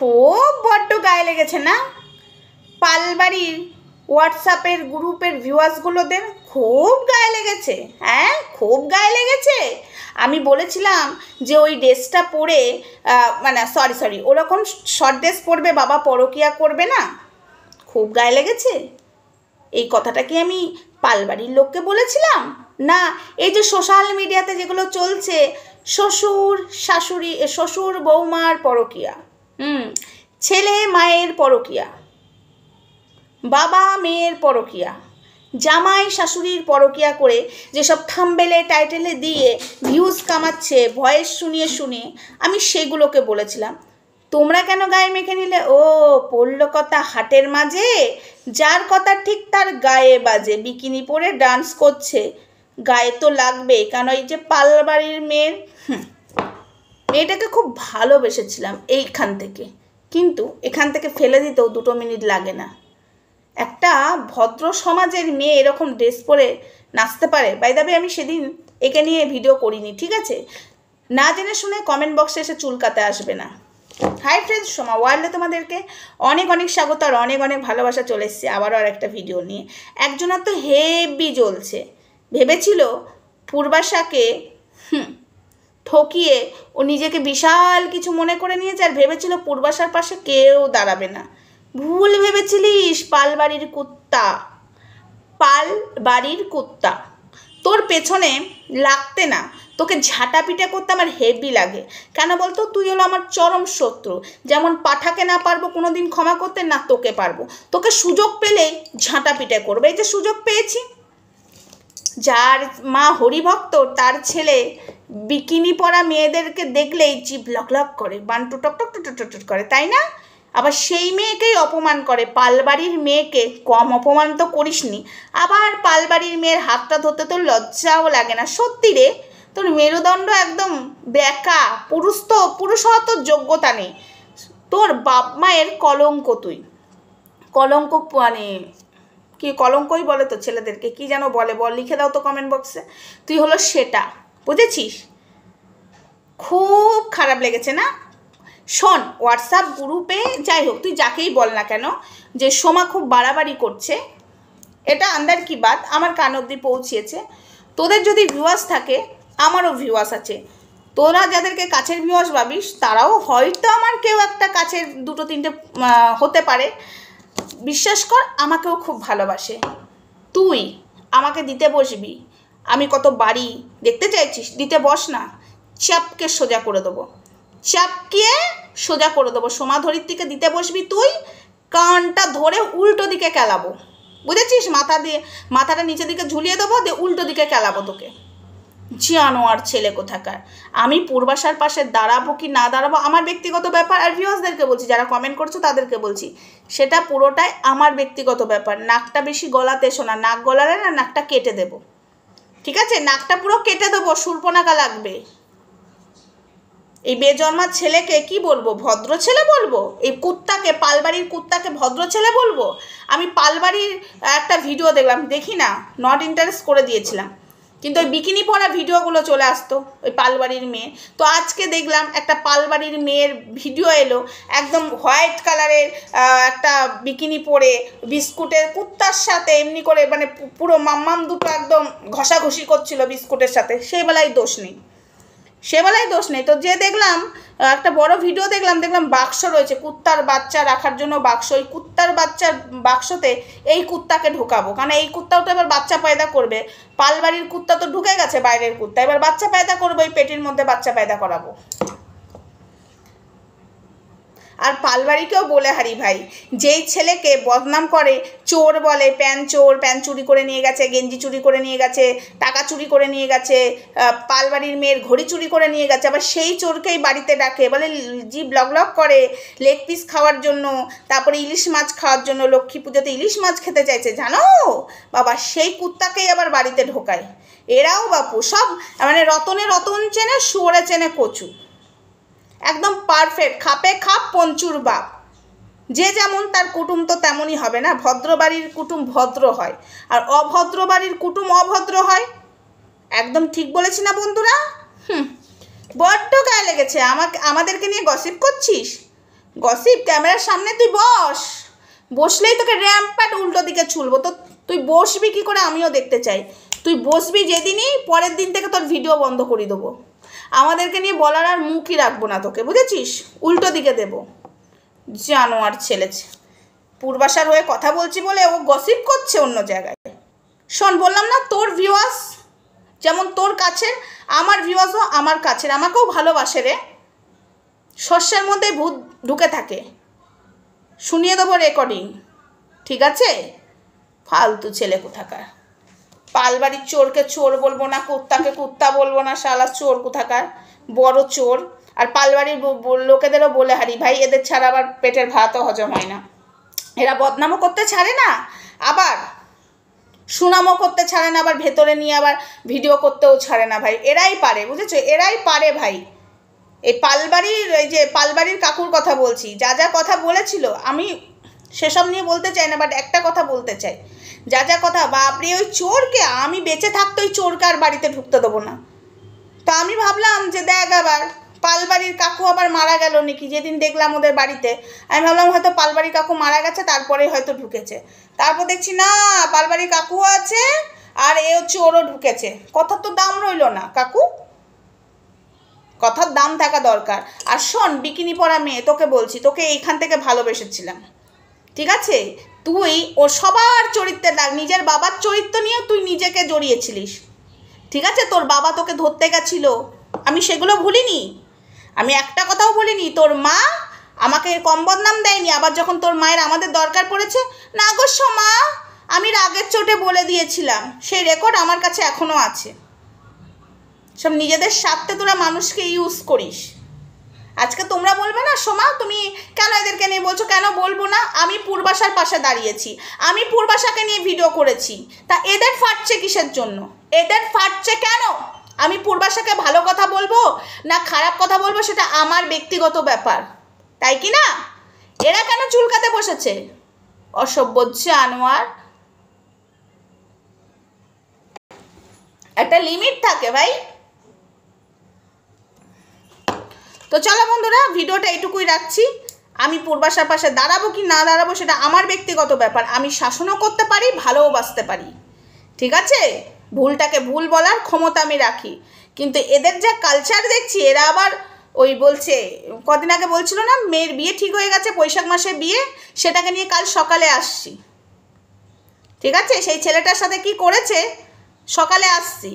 খুব বড্ড গায়ে লেগেছে না? পালবাড়ির হোয়াটসঅ্যাপের গ্রুপের ভিউয়ার্সগুলোদের খুব গায়ে লেগেছে। হ্যাঁ, খুব গায়ে লেগেছে। আমি বলেছিলাম যে ওই ড্রেসটা পরে সরি ওরকম শর্ট ড্রেস পরবে, বাবা পরকিয়া করবে না। খুব গায়ে লেগেছে। এই কথাটা কি আমি পালবাড়ির লোককে বলেছিলাম? না, এই যে সোশ্যাল মিডিয়াতে যেগুলো চলছে, শ্বশুর বৌমার পরকিয়া, ছেলে মায়ের পরকিয়া, বাবা মেয়ের পরকিয়া, জামাই শাশুড়ির পরকিয়া করে যেসব থাম্বনেলে টাইটেলে দিয়ে ভিউজ কামাচ্ছে ভয়েস শুনিয়ে আমি সেগুলোকে বলেছিলাম। তোমরা কেন গায়ে মেখে নিলে? ও পড়ল কথা হাটের মাঝে, যার কথা ঠিক তার গায়ে বাজে। বিকিনি পরে ডান্স করছে, গায়ে তো লাগবে। কারণ এই যে পালবাড়ির মেয়েটাকে খুব ভালোবেসেছিলাম এইখান থেকে, কিন্তু এখান থেকে ফেলে দিতেও 2 মিনিট লাগে না। একটা ভদ্র সমাজের মেয়ে এরকম ড্রেস পরে নাচতে পারে? বাই দ্য ওয়ে, আমি সেদিন একে নিয়ে ভিডিও করিনি, ঠিক আছে? না জেনে শুনে কমেন্ট বক্সে এসে চুলকাতে আসবে না। হাই ফ্রেন্ডস, সোমা ওয়ার্ল্ডে তোমাদেরকে অনেক অনেক স্বাগত আর অনেক অনেক ভালোবাসা। চলে এসেছি আবারও আর একটা ভিডিও নিয়ে। একজনের তো হেভি জ্বলছে, ভেবেছিল পূর্বাশাকে ঠকিয়ে ও নিজেকে বিশাল কিছু মনে করে নিয়েছে, আর ভেবেছিল পূর্বাশার পাশে কেউ দাঁড়াবে না। ভুল ভেবেছিলিস পালবাড়ির কুত্তা। পালবাড়ির কুত্তা, তোর পেছনে লাগতে না, তোকে ঝাঁটা পিটা করতে আমার হেভি লাগে। কেন বলতো? তুই হলো আমার চরম শত্রু। যেমন পাঠাকে না পারবো কোনোদিন ক্ষমা করতে, না তোকে পারবো। তোকে সুযোগ পেলে ঝাঁটা পিটা করবে। এই যে সুযোগ পেয়েছি, যার মা হরিভক্ত তার ছেলে বিকিনি পরা মেয়েদেরকে দেখলেই জিভ লক লক করে, বান্টু টক টক টক টক করে, তাই না? আবার সেই মেয়েকেই অপমান করে। পালবাড়ির মেয়েকে কম অপমান তো করিসনি। আবার পালবাড়ির মেয়ের হাতটা ধরতে তোর লজ্জাও লাগে না? সত্যি রে, তোর মেরুদণ্ড একদম বেকা। পুরুষ হওয়ার তোর যোগ্যতা নেই। তোর বাপ মায়ের কলঙ্ক তুই। কলঙ্ক কি কলঙ্কই বলে তো ছেলেদেরকে, কি যেন বলে, লিখে দাও তো কমেন্ট বক্সে। তুই হলো সেটা, বুঝেছিস? খুব খারাপ লেগেছে না? শোন, হোয়াটসঅ্যাপ গ্রুপে যাই হোক, তুই যাকেই বল না কেন, যে সোমা খুব বাড়াবাড়ি করছে, এটা আন্দার কি বাত আমার কান অবধি পৌঁছিয়েছে। তোদের যদি ভিউয়ার্স থাকে, আমারও ভিউয়ার্স আছে। তোরা যাদেরকে কাছের ভিউয়ার্স ভাবিস, তারাও হয়তো আমার কেউ একটা কাছের 2-3টে হতে পারে। বিশ্বাস কর, আমাকেও খুব ভালোবাসে। তুই আমাকে দিতে বসবি, আমি কত বাড়ি দেখতে চাইছিস? দিতে বস না, চাপকে সোজা করে দেবো। সোমা ধরিত্রীকে দিতে বসবি তুই, কানটা ধরে উল্টো দিকে কেলাবো, বুঝেছিস? মাথাটা নিচের দিকে ঝুলিয়ে দেবো, দিয়ে উল্টো দিকে কেলাবো তোকে। জানোয়ার ছেলে কোথাকার। আমি পূর্বাশার পাশে দাঁড়াবো কি না দাঁড়াবো আমার ব্যক্তিগত ব্যাপার। আর ভিউয়ার্সদেরকে বলছি, যারা কমেন্ট করছো তাদেরকে বলছি, সেটা পুরোটাই আমার ব্যক্তিগত ব্যাপার। নাকটা বেশি গলাতে এসো না, নাক গলালে না নাকটা কেটে দেবো, ঠিক আছে? নাকটা পুরো কেটে দেবো, সুরপনাকা লাগবে। এই বেজন্মার ছেলেকে কি বলবো? ভদ্র ছেলে বলবো? এই কুত্তাকে, পালবাড়ির কুত্তাকে ভদ্র ছেলে বলবো? আমি পালবাড়ির একটা ভিডিও দেখলাম, দেখি না, নট ইন্টারেস্ট করে দিয়েছিলাম, কিন্তু ওই বিকিনি পরা ভিডিওগুলো চলে আসতো ওই পালবাড়ির মেয়ে। তো আজকে দেখলাম একটা পালবাড়ির মেয়ের ভিডিও এলো, একদম হোয়াইট কালারের একটা বিকিনি পরে বিস্কুটের কুত্তার সাথে এমনি করে, পুরো মাম্মাম দুটো একদম ঘষাঘষি করছিল বিস্কুটের সাথে। সেবেলায় দোষ নেই। তো যে দেখলাম একটা বড় ভিডিও দেখলাম বাক্স রয়েছে, কুত্তার বাচ্চা রাখার জন্য বাক্স। ওই কুত্তার বাচ্চার বাক্সতে এই কুত্তাকে ঢোকাবো, কারণ এই কুত্তাও তো এবার বাচ্চা পয়দা করবে। পালবাড়ির কুত্তা তো ঢুকে গেছে, বাইরের কুত্তা এবার বাচ্চা পয়দা করবো, এই পেটির মধ্যে বাচ্চা পয়দা করাবো। আর পালবাড়িকেও বলে হারি ভাই, যেই ছেলেকে বদনাম করে, চোর বলে, প্যান চুরি করে নিয়ে গেছে, গেঞ্জি চুরি করে নিয়ে গেছে, টাকা চুরি করে নিয়ে গেছে, পালবাড়ির মেয়ের ঘড়ি চুরি করে নিয়ে গেছে, আবার সেই চোরকেই বাড়িতে ডাকে, বলে জিভ লক করে লেগ পিস খাওয়ার জন্য, তারপরে ইলিশ মাছ খাওয়ার জন্য। লক্ষ্মী পুজোতে ইলিশ মাছ খেতে চাইছে, জানো বাবা? সেই কুত্তাকেই আবার বাড়িতে ঢোকায়। এরাও বাপু সব রতন চেনে, শুয়োরে চেনে কচু। একদম পারফেক্ট, খাপে খাপ পঞ্চুর বাপ। যে যেমন তার কুটুম তো তেমনই হবে না? ভদ্র বাড়ির কুটুম ভদ্র হয়, আর অভদ্র বাড়ির কুটুম অভদ্র হয়। একদম ঠিক বলেছি না বন্ধুরা? বড্ড গায়ে লেগেছে। আমাদেরকে নিয়ে গসিপ করছিস? গসিপ ক্যামেরার সামনে তুই বসলেই তোকে র্যাম্পাট উল্টো দিকে ছুলবো। তো তুই বসবি কী করে আমিও দেখতে চাই। তুই বসবি যেদিনই, পরের দিন থেকে তোর ভিডিও বন্ধ করে দেবো। আমাদেরকে নিয়ে বলার আর মুখই রাখবো না তোকে, বুঝেছিস? উল্টো দিকে দেবো। জানোয়ার ছেলে, পূর্বাশার হয়ে কথা বলছি বলে ও গসিপ করছে অন্য জায়গায়। শোন, বললাম না তোর ভিউয়ার্স যেমন তোর কাছের, আমার ভিউয়ার্সও আমার কাছের, আমাকেও ভালোবাসে রে। শস্যের মধ্যে ভূত ঢুকে থাকে, শুনিয়ে দেবো রেকর্ডিং, ঠিক আছে? ফালতু ছেলে কোথাকার। পালবাড়ির চোরকে চোর বলবো না, কুত্তাকে কুত্তা বলবো না, শালা চোর কোথাকার, বড় চোর। আর পালবাড়ির লোকেদেরও বলে হারি ভাই, এদের ছাড়া আবার পেটের ভাতও হজম হয় না। এরা বদনামও করতে ছাড়ে না, আবার সুনামও করতে ছাড়ে না, আবার ভেতরে নিয়ে আবার ভিডিও করতেও ছাড়ে না ভাই। এরাই পারে, বুঝেছো? এরাই পারে ভাই। এই পালবাড়ির কাকুর কথা বলছি, যা যা কথা বলেছিল আমি সেসব নিয়ে বলতে চাই না, বাট একটা কথা বলতে চাই। যা কথা, বাপরে ওই চোরকে আমি বেঁচে থাকতে ওই চোরকে আর বাড়িতে ঢুকতে দেবো না। তো আমি ভাবলাম যে দেখ আবার পালবাড়ির কাকু আবার মারা গেল নাকি, যেদিন দেখলাম ওদের বাড়িতে আমি ভাবলাম হয়তো পালবাড়ির কাকু মারা গেছে, তারপরে হয়তো ঢুকেছে। তারপর দেখছি না, পালবাড়ির কাকুও আছে আর এও চোরও ঢুকেছে। কথার তো দাম রইল না কাকু, কথার দাম থাকা দরকার। আর শোন, বিকিনি পরা মেয়ে, তোকে বলছি, তোকে এইখান থেকে ভালোবেসেছিলাম, ঠিক আছে? তুই ওর সবার চরিত্রের দাগ, নিজের বাবার চরিত্র নিয়েও তুই নিজেকে জড়িয়েছিলিস, ঠিক আছে? তোর বাবা তোকে ধরতে গেছিল, আমি সেগুলো ভুলিনি, আমি একটা কথাও বলিনি। তোর মা আমাকে কম বদনাম দেয়নি। আবার যখন তোর মায়ের আমাদের দরকার পড়েছে, না গো মা আমি রাগের চোটে বলে দিয়েছিলাম, সেই রেকর্ড আমার কাছে এখনও আছে। সব নিজেদের স্বার্থে তোরা মানুষকে ইউজ করিস। আজকে তোমরা বলবে না সোমা তুমি কেন এদেরকে নিয়ে বলছো? কেন বলবো না? আমি পূর্বাশার পাশে দাঁড়িয়েছি, আমি পূর্বাশাকে নিয়ে ভিডিও করেছি, তা এদের ফাটছে কিসের জন্য? এদের ফাটছে কেন? আমি পূর্বাশাকে ভালো কথা বলবো না খারাপ কথা বলবো সেটা আমার ব্যক্তিগত ব্যাপার, তাই কি না? এরা কেন চুলকাতে বসেছে? অসভ্য জানোয়ার। একটা লিমিট থাকে ভাই। তো চলো বন্ধুরা, ভিডিওটা এইটুকুই রাখছি। আমি পূর্বাশার পাশে দাঁড়াবো কি না দাঁড়াবো সেটা আমার ব্যক্তিগত ব্যাপার। আমি শাসনও করতে পারি, ভালোও বাসতে পারি, ঠিক আছে? ভুলটাকে ভুল বলার ক্ষমতা আমি রাখি। কিন্তু এদের যা কালচার দেখছি, এরা আবার ওই বলছে, কদিন আগে বলছিল না মেয়ের বিয়ে ঠিক হয়ে গেছে, বৈশাখ মাসে বিয়ে, সেটাকে নিয়ে কাল সকালে আসছি, ঠিক আছে? সেই ছেলেটার সাথে কি করেছে সকালে আসছি।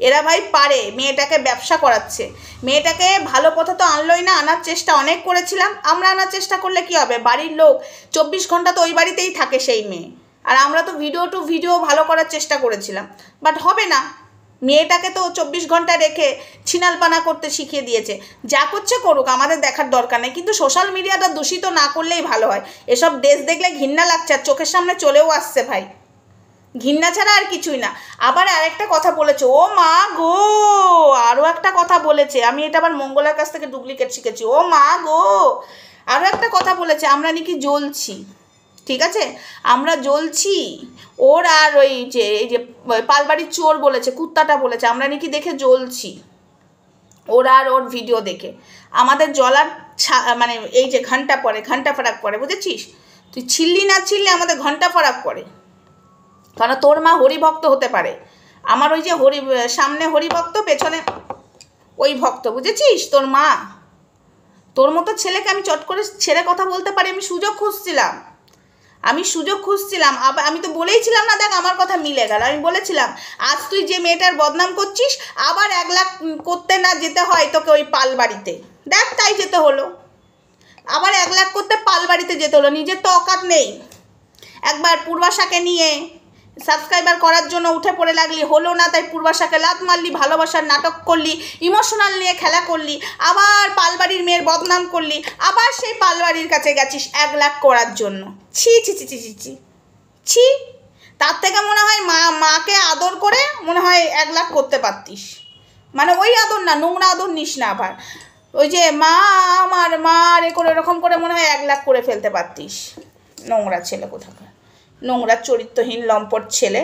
এরা ভাই পারে, মেয়েটাকে ব্যবসা করাচ্ছে, মেয়েটাকে ভালো পথে তো আনলোই না। আনার চেষ্টা অনেক করেছিলাম আমরা, আনার চেষ্টা করলে কি হবে? বাড়ির লোক 24 ঘন্টা তো ওই বাড়িতেই থাকে সেই মেয়ে, আর আমরা তো ভিডিও ভালো করার চেষ্টা করেছিলাম, বাট হবে না। মেয়েটাকে তো 24 ঘন্টা রেখে ছিনালপানা করতে শিখিয়ে দিয়েছে। যা করছে করুক, আমাদের দেখার দরকার নেই, কিন্তু সোশ্যাল মিডিয়াটা দূষিত না করলেই ভালো হয়। এসব দেশ দেখলে ঘৃণা লাগছে, আর চোখের সামনে চলেও আসছে ভাই, ঘৃণা ছাড়া আর কিছুই না। আবার আরেকটা কথা বলেছে, ও মা গো, আরও একটা কথা বলেছে, আমি এটা আবার মঙ্গলার কাছ থেকে ডুপ্লিকেট শিখেছি। ও মা গো, আরও একটা কথা বলেছে, আমরা নাকি জ্বলছি, ঠিক আছে? আমরা জ্বলছি ওর, আর এই যে পালবাড়ির চোর বলেছে, কুত্তাটা বলেছে আমরা নাকি দেখে জ্বলছি, ওর আর ওর ভিডিও দেখে। আমাদের জ্বলার মানে এই যে ঘন্টা ফারাক পড়ে, বুঝেছিস? তুই ছিললি না ছিললে আমাদের ঘন্টা ফারাক পড়ে। কারণ তোর মা হরিভক্ত হতে পারে, আমার ওই যে সামনে হরিভক্ত, পেছনে ওই ভক্ত, বুঝেছিস? তোর মা, তোর মতো ছেলেকে আমি চট করে ছেড়ে কথা বলতে পারি। আমি সুযোগ খুঁজছিলাম। আমি তো বলেইছিলাম না, দেখ আমার কথা মিলে গেল। আমি বলেছিলাম আজ তুই যে মেয়েটার বদনাম করছিস, আবার 1 লাখ করতে না যেতে হয় তোকে ওই পালবাড়িতে, দেখ তাই যেতে হলো। আবার 1 লাখ করতে পালবাড়িতে যেতে হলো, নিজের তো অকাত নেই। একবার পূর্বাশাকে নিয়ে সাবস্ক্রাইবার করার জন্য উঠে পড়ে লাগলি, হলো না, তাই পূর্বাশাকে লাত মারলি, ভালোবাসার নাটক করলি, ইমোশনাল নিয়ে খেলা করলি, আবার পালবাড়ির মেয়ের বদনাম করলি, আবার সেই পালবাড়ির কাছে গেছিস 1 লাখ করার জন্য। ছি ছি ছি ছি ছি ছি ছি। তার থেকে মনে হয় মাকে আদর করে মনে হয় 1 লাখ করতে পারতিস। মানে ওই আদর না, নোংরা আদর নিস না আবার, ওই যে মা আমার মা রে করে এরকম করে মনে হয় 1 লাখ করে ফেলতে পারতিস। নোংরা ছেলে কোথাকার, নোংরা চরিত্রহীন লম্পট ছেলে।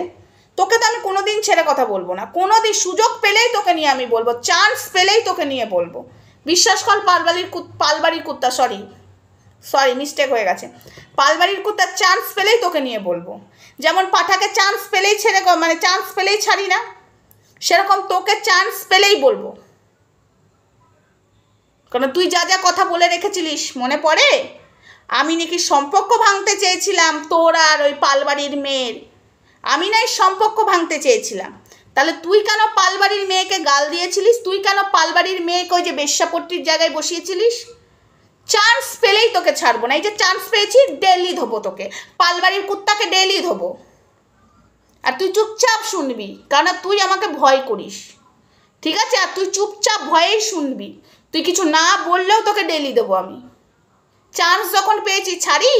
তোকে তো আমি কোনোদিন ছেড়ে কথা বলবো না, কোনোদিন। সুযোগ পেলেই তোকে নিয়ে আমি বলবো, চান্স পেলেই তোকে নিয়ে বলবো। বিশ্বাস কর, পালবাড়ির কুত্তা, সরি সরি মিস্টেক হয়ে গেছে, পালবাড়ির কুত্তা চান্স পেলেই তোকে নিয়ে বলবো। যেমন পাঠাকে চান্স পেলেই ছেড়ে, মানে চান্স পেলেই ছাড়ি না, সেরকম তোকে চান্স পেলেই বলবো। কারণ তুই যা যা কথা বলে রেখেছিলিস মনে পড়ে? আমি নাকি সম্পর্ক ভাঙতে চেয়েছিলাম তোর আর ওই পালবাড়ির মেয়ের, আমি নাই সম্পর্ক ভাঙতে চেয়েছিলাম। তাহলে তুই কেন পালবাড়ির মেয়েকে গাল দিয়েছিলিস? তুই কেন পালবাড়ির মেয়েকে ওই যে বেশ্যাপট্টির জায়গায় বসিয়েছিলিস? চান্স পেলেই তোকে ছাড়বো না। এই যে চান্স পেয়েছি, ডেলি ধোবো তোকে, পালবাড়ির কুত্তাকে ডেলি ধোবো। আর তুই চুপচাপ শুনবি, কারণ তুই আমাকে ভয় করিস, ঠিক আছে? আর তুই চুপচাপ ভয়েই শুনবি, তুই কিছু না বললেও তোকে ডেলি দেবো আমি। চান্স যখন পেয়েছি ছাড়ি?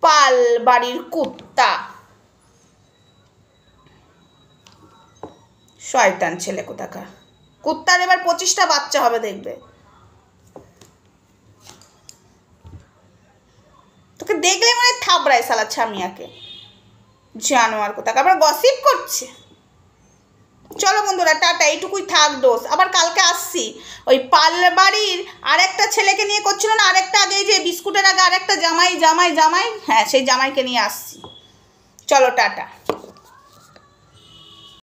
পালবাড়ির কুত্তা, শয়তান ছেলে কোথাকার। কুত্তার এবার 25টা বাচ্চা হবে দেখবে। তোকে দেখলে মানে থাবড়ায় শালা ছামিয়াকে, জানোয়ার কোথাকার, আবার গসিপ করছে। চলো বন্ধুরা, টাটা, এইটুকুই থাক দোষ। আবার কালকে আসছি, ওই পালবাড়ির আরেকটা ছেলেকে নিয়ে করছিল না, আরেকটা আগে যে বিস্কুটের আগে আরেকটা জামাই, হ্যাঁ সেই জামাইকে নিয়ে আসছি। চলো টাটা।